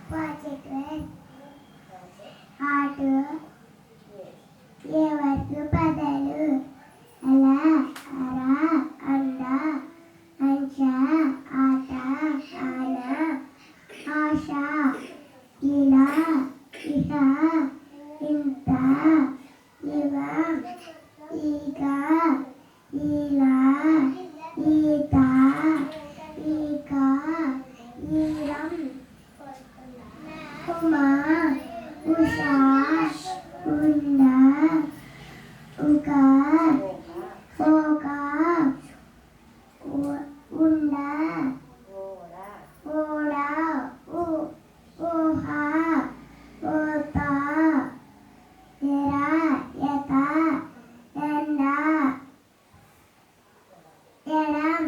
project ఆటు ఏ వరకు పదాలు అల అర అండ అంచ ఆట ఆన ఆశ ఇలా ఇహ ఇంత ఇవ ఈగ ఇలా ఈత ఈక ఈరం ఉమా ఉషా ఉండ ఉక ఓక ఉండ ఓడ ఊహ ఓత ఎర ఎత ఎండ ఎడం